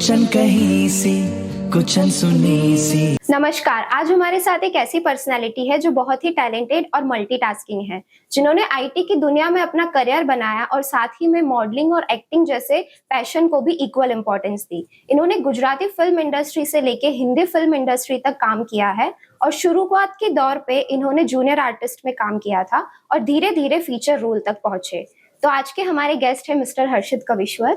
कुछ अनकही सी, कुछ अनसुनी सी। नमस्कार, आज हमारे साथ एक ऐसी पर्सनालिटी है जो बहुत ही टैलेंटेड और मल्टीटास्किंग है, जिन्होंने आईटी की दुनिया में अपना करियर बनाया और साथ ही में मॉडलिंग और एक्टिंग जैसे पैशन को भी इक्वल इम्पोर्टेंस दी। इन्होंने गुजराती फिल्म इंडस्ट्री से लेके हिंदी फिल्म इंडस्ट्री तक काम किया है और शुरुआत के दौर पे इन्होंने जूनियर आर्टिस्ट में काम किया था और धीरे धीरे फीचर रोल तक पहुंचे। तो आज के हमारे गेस्ट है मिस्टर हर्षित कविश्वर।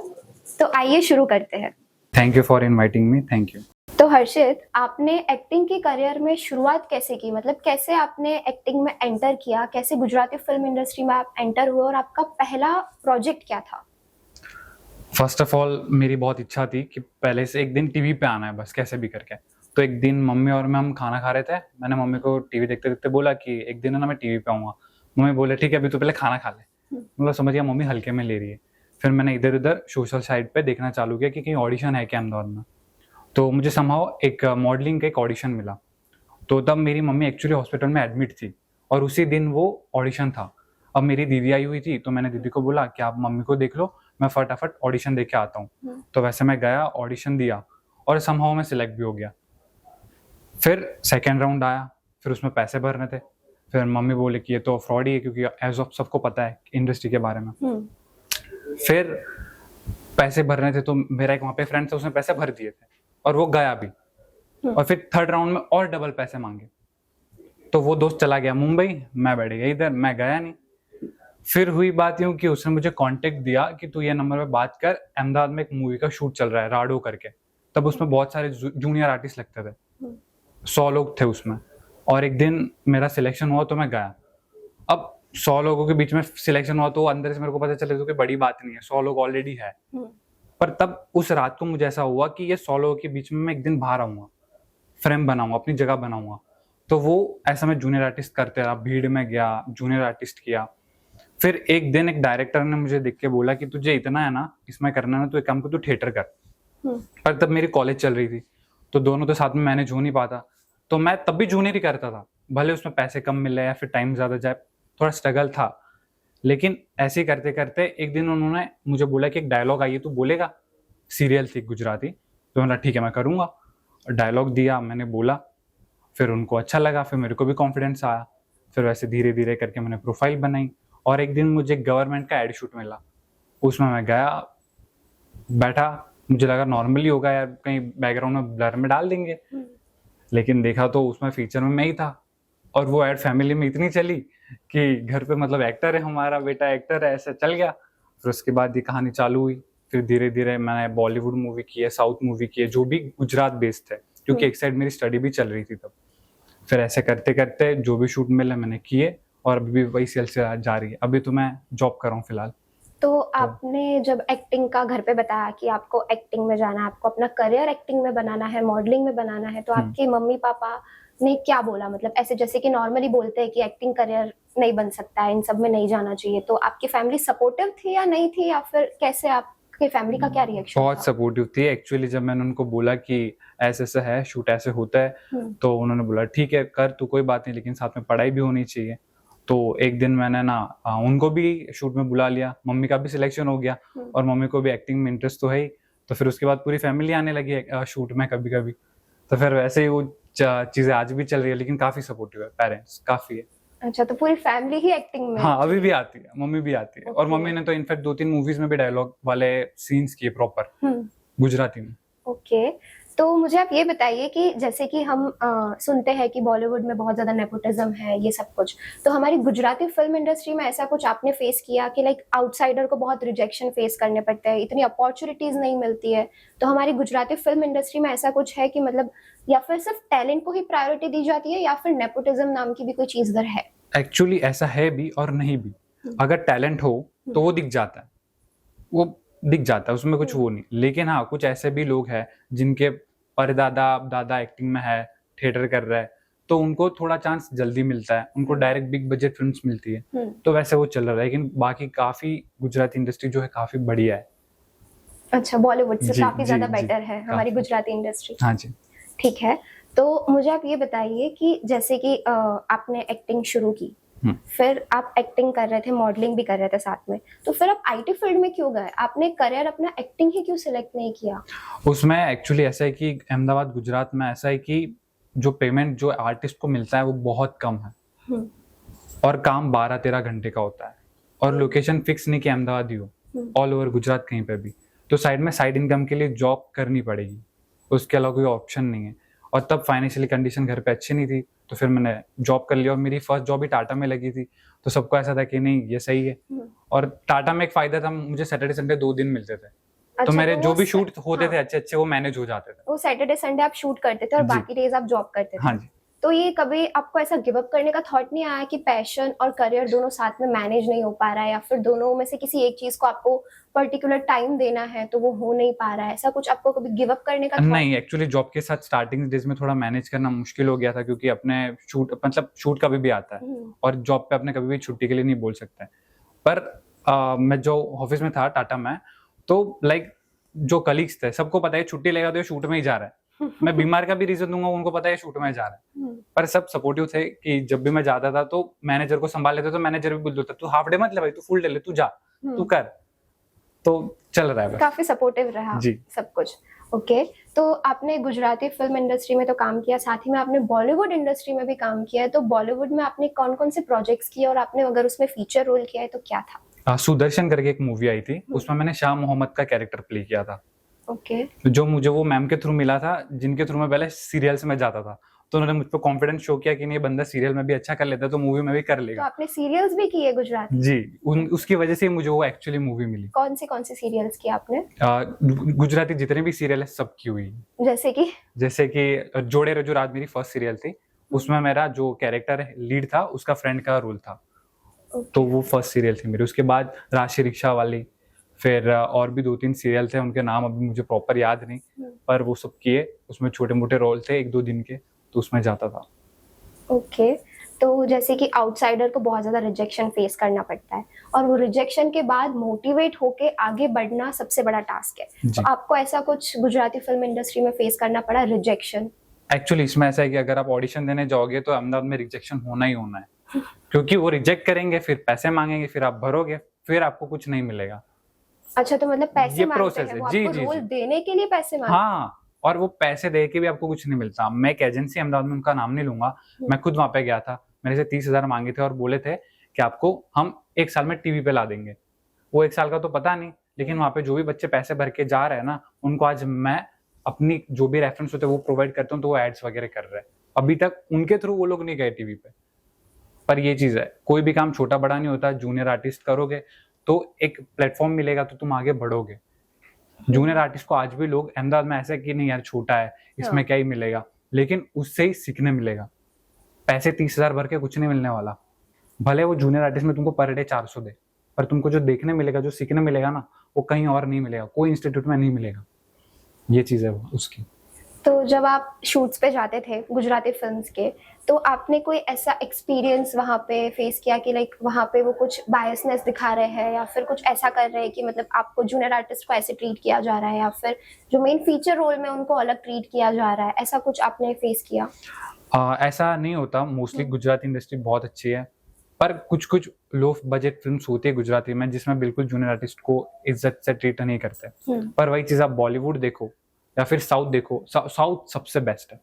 तो आइए शुरू करते हैं। Thank you for inviting me. Thank you. तो हर्षित, आपने एक्टिंग के करियर में शुरुआत कैसे की? मतलब कैसे आपने एक्टिंग में एंटर किया, कैसे गुजराती फिल्म इंडस्ट्री में आप एंटर हुए और आपका पहला प्रोजेक्ट क्या था? फर्स्ट ऑफ ऑल मेरी बहुत इच्छा थी कि पहले से एक दिन टीवी पे आना है, बस कैसे भी करके। तो एक दिन मम्मी और मैं हम खाना खा रहे थे। मैंने मम्मी को टीवी देखते देखते बोला कि एक दिन है ना मैं टीवी पे आऊँगा। मम्मी बोले ठीक है, अभी तो पहले खाना खा ले। मतलब समझ गया मम्मी हल्के में ले रही है। फिर मैंने इधर उधर सोशल साइट पे देखना चालू किया कि कहीं ऑडिशन है क्या अहमदाबाद में। तो मुझे समहाउ एक मॉडलिंग का एक ऑडिशन मिला। तो तब मेरी मम्मी एक्चुअली हॉस्पिटल में एडमिट थी और उसी दिन वो ऑडिशन था। अब मेरी दीदी आई हुई थी तो मैंने दीदी को बोला कि आप मम्मी को देख लो, मैं फटाफट ऑडिशन दे के आता हूँ। तो वैसे मैं गया, ऑडिशन दिया और समहाउ मैं सिलेक्ट भी हो गया। फिर सेकेंड राउंड आया, फिर उसमें पैसे भरने थे। फिर मम्मी बोले कि ये तो फ्रॉड ही है, क्योंकि एज ऑफ सबको पता है इंडस्ट्री के बारे में। फिर पैसे भरने थे तो मेरा एक वहाँ पे फ्रेंड था, उसने पैसे भर दिए थे और वो गया भी। और फिर थर्ड राउंड में और डबल पैसे मांगे तो वो दोस्त चला गया मुंबई, मैं बैठ गया इधर, मैं गया नहीं। फिर हुई बात यूं कि उसने मुझे कांटेक्ट दिया कि तू ये नंबर पे बात कर, अहमदाबाद में एक मूवी का शूट चल रहा है राडो करके। तब उसमें बहुत सारे जूनियर आर्टिस्ट लगते थे, 100 लोग थे उसमें। और एक दिन मेरा सिलेक्शन हुआ तो मैं गया। अब 100 लोगों के बीच में सिलेक्शन हुआ तो अंदर से मेरे को पता चले तो कोई बड़ी बात नहीं है, 100 लोग ऑलरेडी है। पर तब उस रात को मुझे ऐसा हुआ कि ये 100 लोगों के बीच में मैं एक दिन बाहर आऊंगा, फ्रेम बनाऊंगा, अपनी जगह बनाऊंगा। तो वो ऐसा मैं जूनियर आर्टिस्ट करते रहा, भीड़ में गया, जूनियर आर्टिस्ट किया। फिर एक दिन एक डायरेक्टर ने मुझे देख के बोला कि तुझे इतना है ना इसमें करना है ना, तो एक काम कर, तू थिएटर कर। पर तब मेरी कॉलेज चल रही थी तो दोनों तो साथ में मैनेज हो नहीं पाता। तो मैं तब भी जूनियर ही करता था, भले उसमें पैसे कम मिले या फिर टाइम ज्यादा जाए, थोड़ा स्ट्रगल था। लेकिन ऐसे ही करते करते एक दिन उन्होंने मुझे बोला कि एक डायलॉग आई है, तू बोलेगा। सीरियल थी गुजराती। तो मैंने ठीक है मैं करूँगा। डायलॉग दिया, मैंने बोला, फिर उनको अच्छा लगा, फिर मेरे को भी कॉन्फिडेंस आया। फिर वैसे धीरे धीरे करके मैंने प्रोफाइल बनाई और एक दिन मुझे गवर्नमेंट का एड शूट मिला। उसमें मैं गया, बैठा, मुझे लगा नॉर्मली होगा यार, कहीं बैकग्राउंड में ब्लर में डाल देंगे। लेकिन देखा तो उसमें फीचर में मैं ही था। और वो एड फैमिली में इतनी चली कि घर पे मतलब एक्टर है, हमारा बेटा एक्टर है, ऐसा चल गया। फिर उसके बाद ये कहानी चालू हुई। फिर धीरे धीरे मैंने बॉलीवुड मूवी की है, साउथ मूवी की है, जो भी गुजरात बेस्ड है, क्योंकि एक साइड मेरी स्टडी भी चल रही थी तब। फिर ऐसे करते करते जो भी शूट मिले मैंने किए और अभी भी वही सिलसिला जारी है। अभी तो मैं जॉब कर रहा हूँ फिलहाल। तो आपने जब एक्टिंग का घर पे बताया कि आपको एक्टिंग में जाना है, आपको अपना करियर एक्टिंग में बनाना है, मॉडलिंग में बनाना है, तो आपके मम्मी पापा ने क्या बोला? मतलब ऐसे जैसे कि नॉर्मली बोलते हैं कि एक्टिंग करियर नहीं बन सकता है, इन सब में नहीं जाना चाहिए। तो आपकी फैमिली सपोर्टिव थी या नहीं थी, या फिर कैसे, आपके फैमिली का क्या रिएक्शन? बहुत सपोर्टिव थी एक्चुअली। जब मैंने उनको बोला कि ऐसे ऐसे है, शूट ऐसे होता है, तो उन्होंने बोला ठीक है कर, तो कोई बात नहीं, लेकिन साथ में पढ़ाई भी होनी चाहिए। तो एक दिन मैंने ना उनको भी शूट में बुला लिया, मम्मी का भी सिलेक्शन हो गया और मम्मी को भी एक्टिंग में इंटरेस्ट तो है ही। तो फिर उसके बाद पूरी फैमिली आने लगी शूट में कभी कभी। तो फिर वैसे ही वो चीजें आज भी चल रही है, लेकिन काफी सपोर्टिव है, पेरेंट्स काफी है। अच्छा, तो पूरी फैमिली ही एक्टिंग में? हाँ अभी भी आती है, मम्मी भी आती है। और मम्मी ने तो इनफैक्ट 2-3 मूवीज में भी डायलॉग वाले सीन्स किए प्रॉपर गुजराती में। ओके, तो मुझे आप ये बताइए कि जैसे कि हम सुनते हैं कि बॉलीवुड में बहुत ज्यादा नेपोटिज्म है, ये सब कुछ, तो हमारी गुजराती फिल्म इंडस्ट्री में ऐसा कुछ आपने फेस किया कि लाइक आउटसाइडर को बहुत रिजेक्शन फेस करने पड़ते हैं, इतनी अपॉर्चुनिटीज नहीं मिलती है? तो हमारी गुजराती फिल्म इंडस्ट्री में ऐसा कुछ है कि मतलब या फिर सिर्फ टैलेंट को ही प्रायोरिटी दी जाती है या फिर नेपोटिज्म नाम की भी कोई चीज इधर है? एक्चुअली ऐसा है भी और नहीं भी। अगर टैलेंट हो तो वो दिख जाता है, वो दिख जाता है, उसमें कुछ वो नहीं। लेकिन हाँ कुछ ऐसे भी लोग हैं जिनके परदादा दादा एक्टिंग में है, थिएटर कर रहा है, तो उनको थोड़ा चांस जल्दी मिलता है, उनको डायरेक्ट बिग बजट फिल्म्स मिलती है, तो वैसे वो चल रहा है। लेकिन बाकी काफी गुजराती इंडस्ट्री जो है काफी बढ़िया है। अच्छा, बॉलीवुड से काफी ज्यादा बेटर है हमारी गुजराती इंडस्ट्री? हाँ जी। ठीक है, तो मुझे आप ये बताइए कि जैसे कि आपने एक्टिंग शुरू की फिर आप एक्टिंग कर रहे थे, मॉडलिंग भी कर रहे थे साथ में, तो फिर आप आईटी फील्ड में क्यों गए? आपने करियर अपना एक्टिंग ही क्यों सिलेक्ट नहीं किया? उसमें एक्चुअली ऐसा है कि अहमदाबाद गुजरात में ऐसा है कि जो पेमेंट जो आर्टिस्ट को मिलता है वो बहुत कम है हम्म, और काम 12-13 घंटे का होता है और लोकेशन फिक्स नहीं कि अहमदाबाद ही हो, ऑल ओवर गुजरात कहीं पे भी। तो साइड में साइड इनकम के लिए जॉब करनी पड़ेगी, उसके अलावा कोई ऑप्शन नहीं है। और तब फाइनेंशियली कंडीशन घर पे अच्छी नहीं थी, तो फिर मैंने जॉब कर लिया और मेरी फर्स्ट जॉब ही टाटा में लगी थी। तो सबको ऐसा था कि नहीं ये सही है। और टाटा में एक फायदा था, मुझे सैटरडे संडे 2 दिन मिलते थे, तो अच्छा, मेरे तो जो वो भी शूट होते हाँ, थे अच्छे अच्छे वो मैनेज हो जाते थे। वो सैटरडे संडे आप शूट करते थे और जी। बाकी डेज आप जॉब करते थे। हाँ जी। तो ये कभी आपको ऐसा गिव अप करने का थॉट नहीं आया कि पैशन और करियर दोनों साथ में मैनेज नहीं हो पा रहा है, या फिर दोनों में से किसी एक चीज को आपको पर्टिकुलर टाइम देना है तो वो हो नहीं पा रहा है? ऐसा कुछ आपको कभी गिव अप करने का थॉट? नहीं, एक्चुअली जॉब के साथ स्टार्टिंग डेज में थोड़ा मैनेज करना मुश्किल हो गया था, क्योंकि अपने शूट मतलब शूट कभी भी आता है और जॉब पे अपने कभी भी छुट्टी के लिए नहीं बोल सकते हैं। पर मैं जो ऑफिस में था टाटा में, तो लाइक जो कलीग्स थे सबको पता है छुट्टी लेगा तो ये शूट में ही जा रहा है। मैं बीमार का भी रीजन दूंगा, उनको पता है शूट में जा रहा है। पर सब सपोर्टिव थे कि जब भी मैं जाता था तो मैनेजर को संभाल लेते, तो मैनेजर भी बोल देता तू हाफ डे मत ले भाई, तू फुल डे ले, तू जा, तू कर। तो चल रहा है बस। काफी सपोर्टिव रहा जी। सब कुछ। ओके, तो आपने गुजराती फिल्म इंडस्ट्री में तो काम किया, साथ ही में आपने बॉलीवुड इंडस्ट्री में भी काम किया है। तो बॉलीवुड में आपने कौन कौन से प्रोजेक्ट्स किए और आपने अगर उसमें फीचर रोल किया है तो क्या था? सुदर्शन करके एक मूवी आई थी, उसमें मैंने शाह मोहम्मद का कैरेक्टर प्ले किया था। ओके, जो मुझे वो मैम के थ्रू मिला था, जिनके थ्रू मैं पहले सीरियल्स में जाता था, तो उन्होंने मुझ पर कॉन्फिडेंस शो किया कि नहीं बंदा सीरियल में भी अच्छा कर लेता है तो मूवी में भी कर तो लेगा। आपने सीरियल्स भी किए गुजराती? जी, उसकी वजह से मुझे वो एक्चुअली मूवी मिली। कौन सी सीरियल्स किए आपने? गुजराती जितने भी सीरियल है सब की हुई। जैसे कि जोड़े रजू रात मेरी फर्स्ट सीरियल थी, उसमें मेरा जो कैरेक्टर लीड था उसका फ्रेंड का रोल था। तो वो फर्स्ट सीरियल थी मेरी। उसके बाद राशि रिक्शा वाली, फिर और भी 2-3 सीरियल थे, उनके नाम अभी मुझे प्रॉपर याद नहीं, पर वो सब किए। उसमें छोटे मोटे रोल थे 1-2 दिन के, तो उसमें जाता था। ओके, तो जैसे कि आउटसाइडर को बहुत ज्यादा रिजेक्शन फेस करना पड़ता है और वो रिजेक्शन के बाद मोटिवेट होके आगे बढ़ना सबसे बड़ा टास्क है। जी। तो आपको ऐसा कुछ गुजराती फिल्म इंडस्ट्री में फेस करना पड़ा, रिजेक्शन? एक्चुअली इसमें ऐसा है कि अगर आप ऑडिशन देने जाओगे तो अहमदाबाद में रिजेक्शन होना ही होना है, क्योंकि वो रिजेक्ट करेंगे, फिर पैसे मांगेंगे, फिर आप भरोगे, फिर आपको कुछ नहीं मिलेगा। अच्छा, तो मतलब पैसे ये मांगते प्रोसेस हैं है। वो जी, आपको जी, रोल जी। देने के लिए पैसे मांगते हैं? हाँ, और वो पैसे दे के भी आपको कुछ नहीं मिलता। मैं एक एजेंसी अहमदाबाद में, उनका नाम नहीं लूंगा, मैं खुद वहां पे गया था, मेरे से 30,000 मांगे थे और बोले थे कि आपको हम 1 साल में टीवी पे ला देंगे। वो 1 साल का तो पता नहीं, लेकिन वहां पे जो भी बच्चे पैसे भर के जा रहे हैं ना, उनको आज मैं अपनी जो भी रेफरेंस होते हैं वो प्रोवाइड करता हूँ, तो वो एड्स वगैरह कर रहे हैं। अभी तक उनके थ्रू वो लोग नहीं गए टीवी पे। पर ये चीज है, कोई भी काम छोटा बड़ा नहीं होता। जूनियर आर्टिस्ट करोगे तो एक प्लेटफॉर्म मिलेगा, तो तुम आगे बढ़ोगे। जूनियर आर्टिस्ट को आज भी लोग अहमदाबाद में ऐसा है कि नहीं यार छोटा है, इसमें क्या ही मिलेगा, लेकिन उससे ही सीखने मिलेगा। पैसे 30,000 भर के कुछ नहीं मिलने वाला। भले वो जूनियर आर्टिस्ट में तुमको पर डे 400 दे, पर तुमको जो देखने मिलेगा, जो सीखने मिलेगा ना, वो कहीं और नहीं मिलेगा, कोई इंस्टीट्यूट में नहीं मिलेगा। ये चीज है वो उसकी। तो जब आप शूट्स पे जाते थे गुजराती फिल्म्स के, तो आपने कोई ऐसा एक्सपीरियंस वहाँ पे फेस किया कि लाइक वहाँ पे वो कुछ बायसनेस दिखा रहे हैं या फिर कुछ ऐसा कर रहे हैं कि मतलब आपको जूनियर आर्टिस्ट को ऐसे ट्रीट किया जा रहा है, या फिर जो मेन फीचर रोल में उनको अलग ट्रीट किया जा रहा है, ऐसा कुछ आपने फेस किया? ऐसा नहीं होता। मोस्टली गुजराती इंडस्ट्री बहुत अच्छी है, पर कुछ कुछ लो बजट फिल्म्स होती है गुजराती में जिसमें बिल्कुल जूनियर आर्टिस्ट को इज्जत से ट्रीट नहीं करते। पर वही चीज आप बॉलीवुड देखो या फिर साउथ देखो, साउथ सबसे बेस्ट है।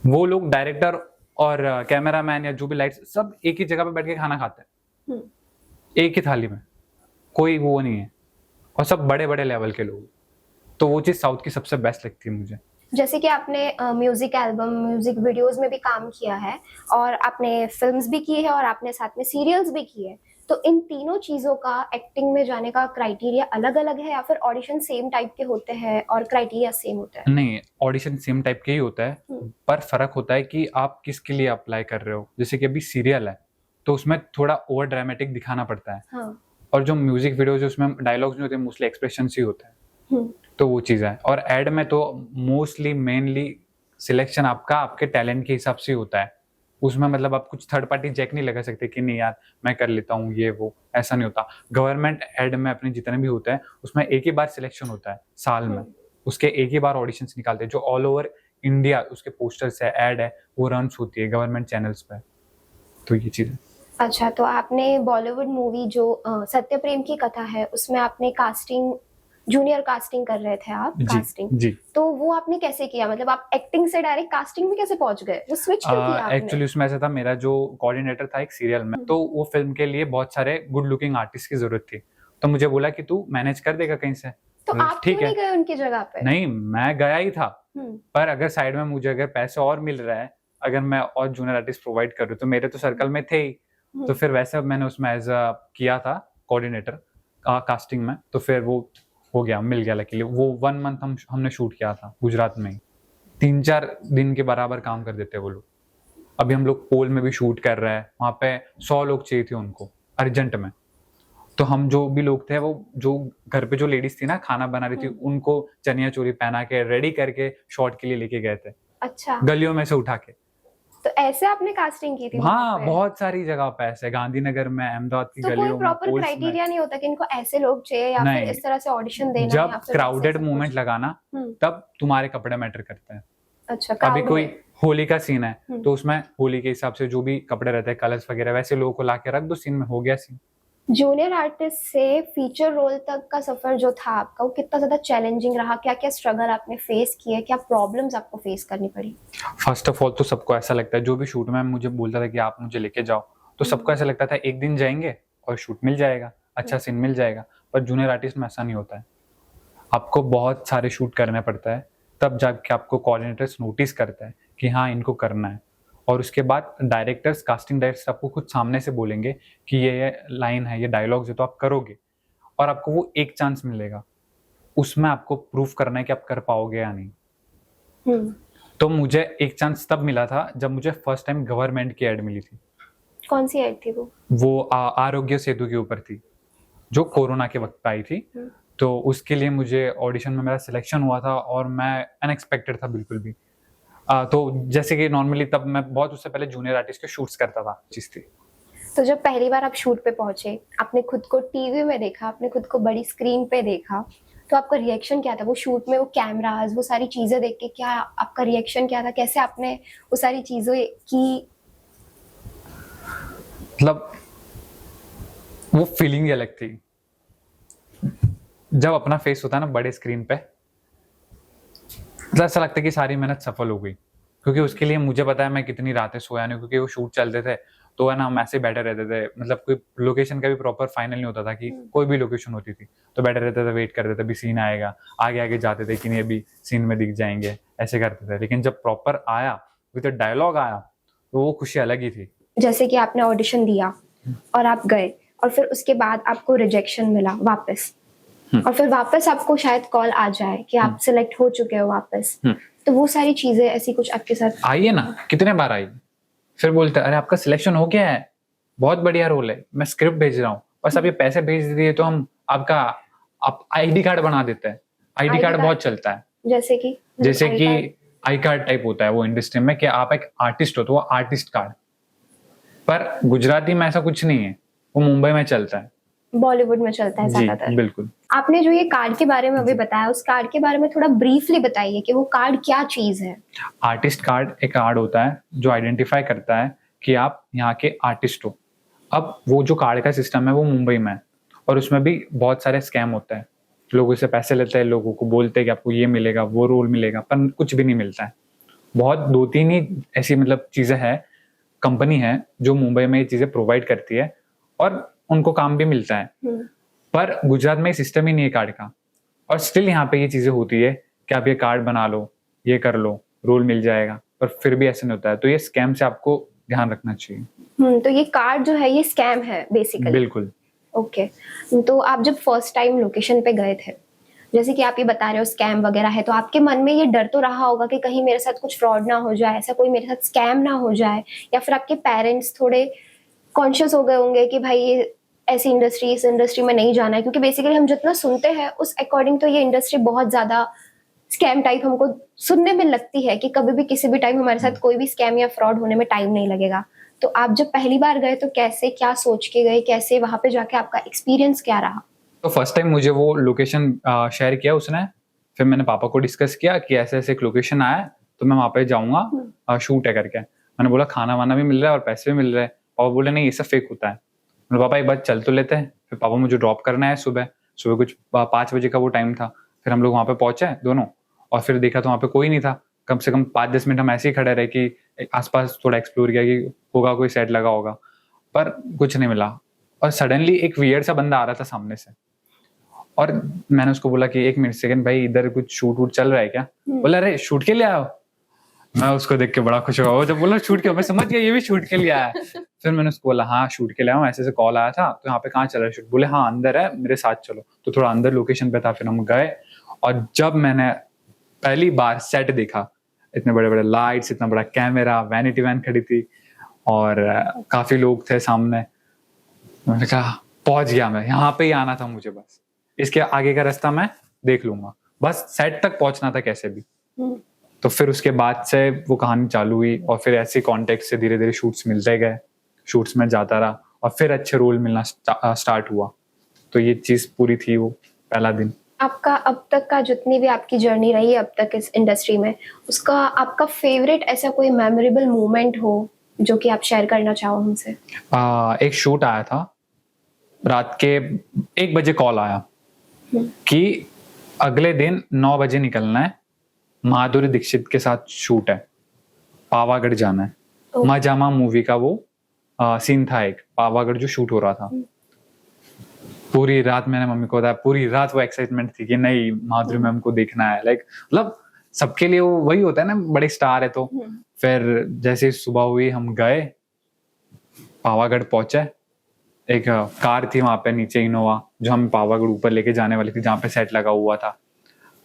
वो लोग डायरेक्टर और कैमरामैन या जो भी लाइट्स सब एक ही जगह पे बैठ के खाना खाते हैं, एक ही थाली में, कोई वो नहीं है, और सब बड़े बड़े लेवल के लोग। तो वो चीज साउथ की सबसे बेस्ट लगती है मुझे। जैसे कि आपने म्यूजिक एल्बम, म्यूजिक वीडियोस में भी काम किया है और आपने फिल्म्स भी की है और आपने साथ में सीरियल्स भी की है, तो इन तीनों चीजों का एक्टिंग में जाने का क्राइटेरिया अलग अलग है या फिर ऑडिशन सेम टाइप के होते हैं और क्राइटेरिया सेम होता है? नहीं, ऑडिशन सेम टाइप के ही होता है, पर फर्क होता है कि आप किसके लिए अप्लाई कर रहे हो। जैसे कि अभी सीरियल है तो उसमें थोड़ा ओवर ड्रामेटिक दिखाना पड़ता है। हाँ। और जो म्यूजिक वीडियोज उसमें डायलॉग्स नहीं होते, मोस्टली एक्सप्रेशन ही होते हैं। तो वो चीज है। और एड में तो मोस्टली मेनली सिलेक्शन आपका आपके टैलेंट के हिसाब से होता है। उसमें मतलब आप कुछ थर्ड पार्टी जैक नहीं लगा सकते कि नहीं यार मैं कर लेता हूँ ये वो, ऐसा नहीं होता। गवर्नमेंट एड में अपने जितने भी होते हैं उसमें एक ही बार सिलेक्शन होता है साल में, उसके एक ही बार ऑडिशंस निकालते हैं, जो ऑल ओवर इंडिया उसके पोस्टर्स है, एड है, वो रन्स होती है गवर्नमेंट चैनल्स पे। तो ये चीज है। अच्छा, तो आपने बॉलीवुड मूवी जो सत्य प्रेम की कथा है उसमें आपने कास्टिंग, जूनियर कास्टिंग कर रहे थे आप, जी कास्टिंग, जी। तो वो आपने कैसे किया? मतलब आप एक्टिंग से डायरेक्ट कास्टिंग में कैसे पहुंच गए? वो स्विच क्यों किया आपने? एक्चुअली उसमें ऐसा था, मेरा जो कोऑर्डिनेटर था एक सीरियल में, तो वो फिल्म के लिए बहुत सारे गुड लुकिंग आर्टिस्ट की जरूरत थी, तो मुझे बोला कि तू मैनेज कर देगा कहीं से। तो बोला, आप क्यों ठीक है। नहीं गए उनकी जगह पे? नहीं, मैं गया ही था, हम्म, पर अगर साइड में मुझे अगर पैसे और मिल रहा है, अगर मैं और जूनियर आर्टिस्ट प्रोवाइड कर रही हूँ, तो मेरे तो सर्कल में थे ही, तो फिर वैसे मैंने उसमें एज अ किया था कोऑर्डिनेटर कास्टिंग में, तो फिर वो हो गया, मिल गया लकीली। वो 1 मंथ हमने शूट किया था गुजरात में ही, 3-4 दिन के बराबर काम कर देते वो लोग। अभी हम लोग पोल में भी शूट कर रहे हैं, वहां पे 100 लोग चाहिए थे उनको अर्जेंट में, तो हम जो भी लोग थे, वो जो घर पे जो लेडीज थी ना खाना बना रही थी, उनको चनिया चोली पहना के रेडी करके शॉट के लिए लेके गए थे, अच्छा, गलियों में से उठा के। तो ऐसे आपने कास्टिंग की थी वहां हाँ, पे? बहुत सारी जगह पे ऐसे, गांधीनगर में, अहमदाबाद की तो कोई गलियों में, प्रॉपर पोल्स में। क्राइटेरिया नहीं होता कि इनको ऐसे लोग चाहिए या फिर नहीं, इस तरह से ऑडिशन देना जब या फिर क्राउडेड ऐसे सब मूवमेंट कुछ? लगाना, हम्म, तब तुम्हारे कपड़े मैटर करते हैं। अच्छा, अभी क्राउड कोई में। होली का सीन है, हम्म। तो उसमें होली के हिसाब से जो भी कपड़े रहते हैं, कलर्स वगैरह, वैसे लोगों को लाके रख दो सीन में, हो गया सीन। जूनियर आर्टिस्ट से फीचर रोल तक का सफर जो था आपका, वो कितना ज्यादा चैलेंजिंग रहा? क्या क्या स्ट्रगल आपने फेस किए, क्या प्रॉब्लम्स आपको फेस करनी पड़ी? फर्स्ट ऑफ ऑल तो सबको ऐसा लगता है, जो भी शूट में मुझे बोलता था कि आप मुझे लेके जाओ, तो सबको ऐसा लगता था एक दिन जाएंगे और शूट मिल जाएगा, अच्छा सीन मिल जाएगा। पर जूनियर आर्टिस्ट में ऐसा नहीं होता है, आपको बहुत सारे शूट करने पड़ता है, तब जाके आपको कोऑर्डिनेटर्स नोटिस करता है कि हाँ इनको करना है, और उसके बाद डायरेक्टर्स, कास्टिंग डायरेक्टर्स आपको खुद सामने से बोलेंगे कि ये लाइन है, ये डायलॉग्स है, तो आप करोगे, और आपको वो एक चांस मिलेगा, उसमें आपको प्रूफ करना है कि आप कर पाओगे या नहीं। हम्म, तो मुझे एक चांस तब मिला था जब मुझे फर्स्ट टाइम गवर्नमेंट की एड मिली थी। कौन सी एड थी वो? वो आरोग्य सेतु के ऊपर थी, जो कोरोना के वक्त पे आई थी। तो उसके लिए मुझे ऑडिशन में मेरा सिलेक्शन हुआ था, और मैं अनएक्सपेक्टेड था बिल्कुल भी। तो जैसे कि नॉर्मली तब मैं बहुत उससे पहले जूनियर आर्टिस्ट के शूट्स करता था, चीज थी। तो जब पहली बार आप शूट पे पहुंचे, आपने खुद को टीवी में देखा, आपने खुद को बड़ी स्क्रीन पे देखा, तो आपका रिएक्शन क्या था? वो शूट में वो कैमरास, वो सारी चीजें देख के क्या आपका रिएक्शन क्या था? कैसे आपने वो सारी चीजें की? मतलब वो फीलिंग ही अलग थी, जब अपना फेस होता है ना बड़े स्क्रीन पे, तो ऐसा लगता है कि सारी मेहनत सफल हो गई। क्योंकि उसके लिए मुझे पता है मैं कितनी रातें सोया नहीं, क्योंकि वो शूट चलते थे, तो है ना हम ऐसे बैठे रहते थे, मतलब कोई लोकेशन का भी प्रॉपर फाइनल नहीं होता था कि कोई भी लोकेशन होती थी, तो बैठे रहते थे, वेट करते थे अभी सीन आएगा, आगे आगे जाते थे कि नहीं अभी सीन में दिख जाएंगे, ऐसे करते थे। लेकिन जब प्रॉपर आया, विद डायलॉग आया, तो वो खुशी अलग ही थी। जैसे कि आपने ऑडिशन दिया और आप गए, और फिर उसके बाद आपको रिजेक्शन मिला वापस, और फिर वापस आपको शायद कॉल आ जाए कि आप सिलेक्ट हो चुके हो वापस, तो वो सारी चीजें ऐसी कुछ आपके साथ आई है ना, कितने बार आई, फिर बोलते अरे आपका सिलेक्शन हो गया है, बहुत बढ़िया रोल है, मैं स्क्रिप्ट भेज रहा हूँ, बस आप ये पैसे भेज दिए तो हम आपका आप आईडी कार्ड बना देते हैं। ID ID card card? बहुत चलता है, जैसे कि आई कार्ड टाइप होता है वो इंडस्ट्री में, कि आप एक आर्टिस्ट हो तो वो आर्टिस्ट कार्ड। पर गुजराती में ऐसा कुछ नहीं है, वो मुंबई में चलता है, बॉलीवुड में चलता है जी ज्यादातर। बिल्कुल। आपने जो ये कार्ड के बारे में अभी बताया, उस कार्ड के बारे में थोड़ा ब्रीफली बताइए कि वो कार्ड क्या चीज है? आर्टिस्ट कार्ड एक कार्ड होता है जो आइडेंटिफाई करता है कि आप यहाँ के आर्टिस्ट हो। अब वो जो कार्ड का सिस्टम है वो मुंबई में है, और उसमें भी बहुत सारे स्कैम होते हैं, लोगों से पैसे लेते हैं, लोगों को बोलते हैं कि आपको ये मिलेगा, वो रोल मिलेगा, पर कुछ भी नहीं मिलता है। बहुत 2-3 ही ऐसी मतलब चीजें हैं, कंपनी है जो मुंबई में ये चीजें प्रोवाइड करती है, और उनको काम भी मिलता है। पर गुजरात में ये सिस्टम ही नहीं है कार्ड का, और स्टिल यहाँ पे ये चीजें होती है कि आप ये कार्ड बना लो, ये कर लो, रोल मिल जाएगा, पर फिर भी ऐसा नहीं होता है। तो ये स्कैम से आपको ध्यान रखना चाहिए। तो ये कार्ड जो है ये स्कैम है बेसिकली? बिल्कुल। ओके, तो आप जब फर्स्ट टाइम लोकेशन पे गए थे, जैसे कि आप ये बता रहे हो स्कैम वगैरह है, तो आपके मन में ये डर तो रहा होगा कि कहीं मेरे साथ कुछ फ्रॉड ना हो जाए, ऐसा कोई मेरे साथ स्कैम ना हो जाए, या फिर आपके पेरेंट्स थोड़े कॉन्शियस हो गए होंगे कि भाई ये ऐसी इंडस्ट्री, इस इंडस्ट्री में नहीं जाना है, क्योंकि बेसिकली हम जितना सुनते हैं उस अकॉर्डिंग तो ये इंडस्ट्री बहुत ज्यादा स्कैम टाइप हमको सुनने में लगती है कि कभी भी किसी भी टाइम हमारे साथ कोई भी स्कैम या फ्रॉड होने में टाइम नहीं लगेगा। तो आप जब पहली बार गए तो कैसे, क्या सोच के गए, कैसे वहां पे जाके आपका एक्सपीरियंस क्या रहा? तो फर्स्ट टाइम मुझे वो लोकेशन शेयर किया उसने, फिर मैंने पापा को डिस्कस किया कि ऐसे ऐसे एक लोकेशन आया है, तो मैं वहां पे जाऊंगा, शूट है करके। मैंने बोला खाना वाना भी मिल रहा है और पैसे भी मिल रहे हैं, पापा बोले नहीं ये सब फेक होता है। मैंने पापा एक बार चल तो लेते हैं। फिर पापा मुझे ड्रॉप करना है सुबह कुछ 5 बजे का वो टाइम था। फिर हम लोग वहाँ पे पहुंचे दोनों, और फिर देखा तो वहाँ पे कोई नहीं था। कम से कम 5-10 मिनट हम ऐसे ही खड़े रहे कि आसपास थोड़ा एक्सप्लोर किया कि होगा कोई सेट लगा होगा, पर कुछ नहीं मिला। और सडनली एक वियर्ड सा बंदा आ रहा था सामने से, और मैंने उसको बोला कि 1 मिनट सेकंड भाई, इधर कुछ शूट वूट चल रहा है क्या? बोला अरे शूट के लिए आया हो। मैं उसको देख के बड़ा खुश हुआ। वो जब बोला शूट के, मैं समझ गया ये भी शूट के लिए आया है। फिर मैंने उसको बोला हाँ शूट के लिए आया हूँ, ऐसे कॉल आया था, तो यहाँ पे कहाँ चल रहा है शूट? बोले हाँ अंदर है, मेरे साथ चलो। तो थोड़ा अंदर लोकेशन पे था, फिर हम गए। और जब मैंने पहली बार सेट देखा, इतने बड़े बड़े लाइट्स, इतना बड़ा कैमरा, वैनिटी वैन खड़ी थी और काफी लोग थे सामने। मैंने कहा पहुंच गया, मैं यहाँ पे ही आना था मुझे, बस इसके आगे का रास्ता मैं देख लूंगा, बस सेट तक पहुंचना था कैसे भी। तो फिर उसके बाद से वो कहानी चालू हुई, और फिर ऐसे कॉन्टेक्ट से धीरे धीरे शूट्स मिलते गए, शूट्स में जाता रहा, और फिर अच्छे रोल मिलना स्टार्ट हुआ। तो ये चीज पूरी थी वो पहला दिन। आपका अब तक का जितनी भी आपकी जर्नी रही है अब तक इस इंडस्ट्री में, उसका आपका फेवरेट ऐसा कोई मेमोरेबल मोमेंट हो जो कि आप शेयर करना चाहो हमसे? एक शूट आया था, रात के 1 बजे कॉल आया कि अगले दिन 9 बजे निकलना है, माधुरी दीक्षित के साथ शूट है, पावागढ़ जाना है। मजामा मूवी का वो सीन था, एक पावागढ़ जो शूट हो रहा था। पूरी रात मैंने मम्मी को बताया, पूरी रात वो एक्साइटमेंट थी कि नहीं माधुरी मैम को देखना है। लाइक मतलब सबके लिए वो वही होता है ना, बड़े स्टार है तो। फिर जैसे सुबह हुई हम गए, पावागढ़ पहुंचे, एक कार थी वहां पे नीचे इनोवा, जो हम पावागढ़ ऊपर लेके जाने वाली थी, जहाँ पे सेट लगा हुआ था।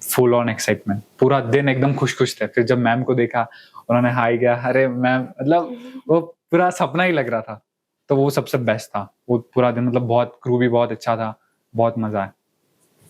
फुल ऑन एक्साइटमेंट, पूरा दिन एकदम खुश खुश थे। फिर जब मैम को देखा, उन्होंने हाई किया, अरे मैम, मतलब वो पूरा सपना ही लग रहा था। तो वो सबसे बेस्ट था वो पूरा दिन, मतलब बहुत, क्रू भी बहुत अच्छा था, बहुत मजा आया।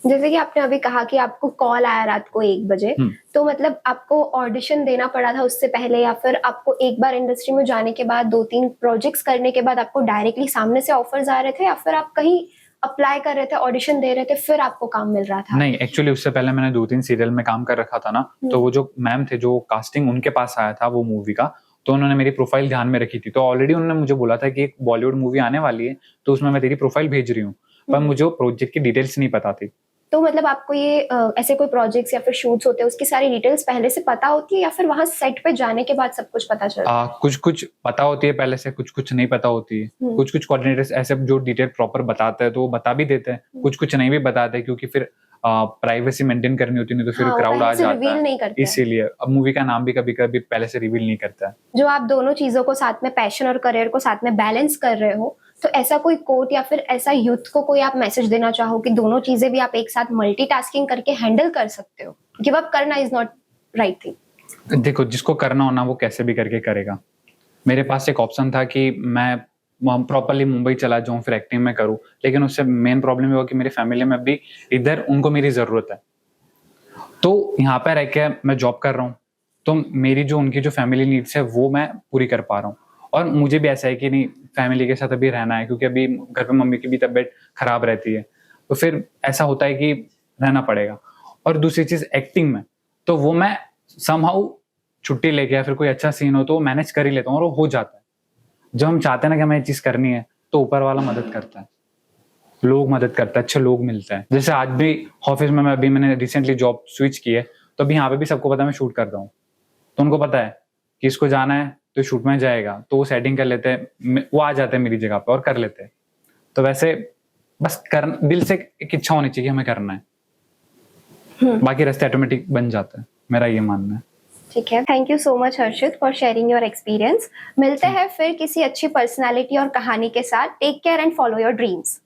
जैसे कि आपने अभी कहा कि आपको कॉल आया रात को 1 बजे, तो मतलब आपको ऑडिशन देना पड़ा था उससे पहले, या फिर आपको एक बार इंडस्ट्री में जाने के बाद 2-3 प्रोजेक्ट्स करने के बाद आपको डायरेक्टली सामने से ऑफर्स आ रहे थे, या फिर आप कहीं अप्लाई कर रहे थे, ऑडिशन दे रहे थे, फिर आपको काम मिल रहा था? नहीं, एक्चुअली उससे पहले मैंने 2-3 सीरियल में काम कर रखा था ना, तो वो जो मैम थे जो कास्टिंग उनके पास आया था वो मूवी का, तो उन्होंने मेरी प्रोफाइल ध्यान में रखी थी। तो ऑलरेडी उन्होंने मुझे बोला था कि एक बॉलीवुड मूवी आने वाली है, तो उसमें मैं तेरी प्रोफाइल भेज रही हूँ, पर मुझे प्रोजेक्ट की डिटेल्स नहीं पता थी। तो मतलब आपको ये ऐसे कोई प्रोजेक्ट्स या फिर शूट्स होते हैं उसकी सारी डिटेल्स पहले से पता होती है, या फिर वहां सेट पे जाने के बाद सब कुछ पता चलता है? कुछ कुछ पता होती है पहले से, कुछ कुछ नहीं पता होती है। कुछ कुछ कोऑर्डिनेटर्स ऐसे जो डिटेल प्रॉपर बताते हैं तो वो बता भी देते हैं, कुछ कुछ नहीं भी बताते, क्योंकि फिर प्राइवेसी मेंटेन करनी होती है, नहीं तो फिर क्राउड आ जाता है, इसीलिए अब मूवी का नाम भी कभी कभी पहले से रिवील नहीं करता है। जो आप दोनों चीजों को साथ में, पैशन और करियर को साथ में बैलेंस कर रहे हो, तो ऐसा कोई कोट या फिर ऐसा यूथ को कोई आप मैसेज देना चाहो कि दोनों चीजें भी आप एक साथ मल्टीटास्किंग करके हैंडल कर सकते हो? गिव अप करना इज नॉट राइट थिंग। देखो, जिसको करना हो ना वो कैसे भी करके करेगा। मेरे पास एक ऑप्शन था कि मैं प्रॉपरली मुंबई चला जाऊं, फिर एक्टिंग में करूं, लेकिन उससे मेन प्रॉब्लम ये हुआ कि मेरी फैमिली में भी इधर उनको मेरी जरूरत है, तो यहाँ पे रह के मैं जॉब कर रहा हूँ, तो मेरी जो उनकी जो फैमिली नीड्स है वो मैं पूरी कर पा रहा हूँ। और मुझे भी ऐसा है कि नहीं, फैमिली के साथ अभी रहना है, क्योंकि अभी घर पे मम्मी की भी तबीयत खराब रहती है, तो फिर ऐसा होता है कि रहना पड़ेगा। और दूसरी चीज एक्टिंग में, तो वो मैं समहाउ छुट्टी लेके या फिर कोई अच्छा सीन हो तो मैनेज कर ही लेता हूँ, और वो हो जाता है। जब हम चाहते हैं ना कि हमें ये चीज करनी है, तो ऊपर वाला मदद करता है, लोग मदद करता है, अच्छे लोग मिलते हैं। जैसे आज भी ऑफिस में मैंने रिसेंटली जॉब स्विच की है, तो अभी यहाँ पे भी सबको पता है मैं शूट कर रहा हूँ, तो उनको पता है कि इसको जाना है तो शूट में जाएगा, तो वो सेटिंग कर लेते हैं, वो आ जाते हैं मेरी जगह पे और कर लेते हैं। तो वैसे बस दिल से एक इच्छा होनी चाहिए कि हमें करना है, बाकी रास्ते ऑटोमेटिक बन जाता है, मेरा ये मानना है। ठीक है, thank you so much Harshit for sharing your experience. मिलते हैं फिर किसी अच्छी पर्सनालिटी और कहानी के साथ। Take care and follow your dreams.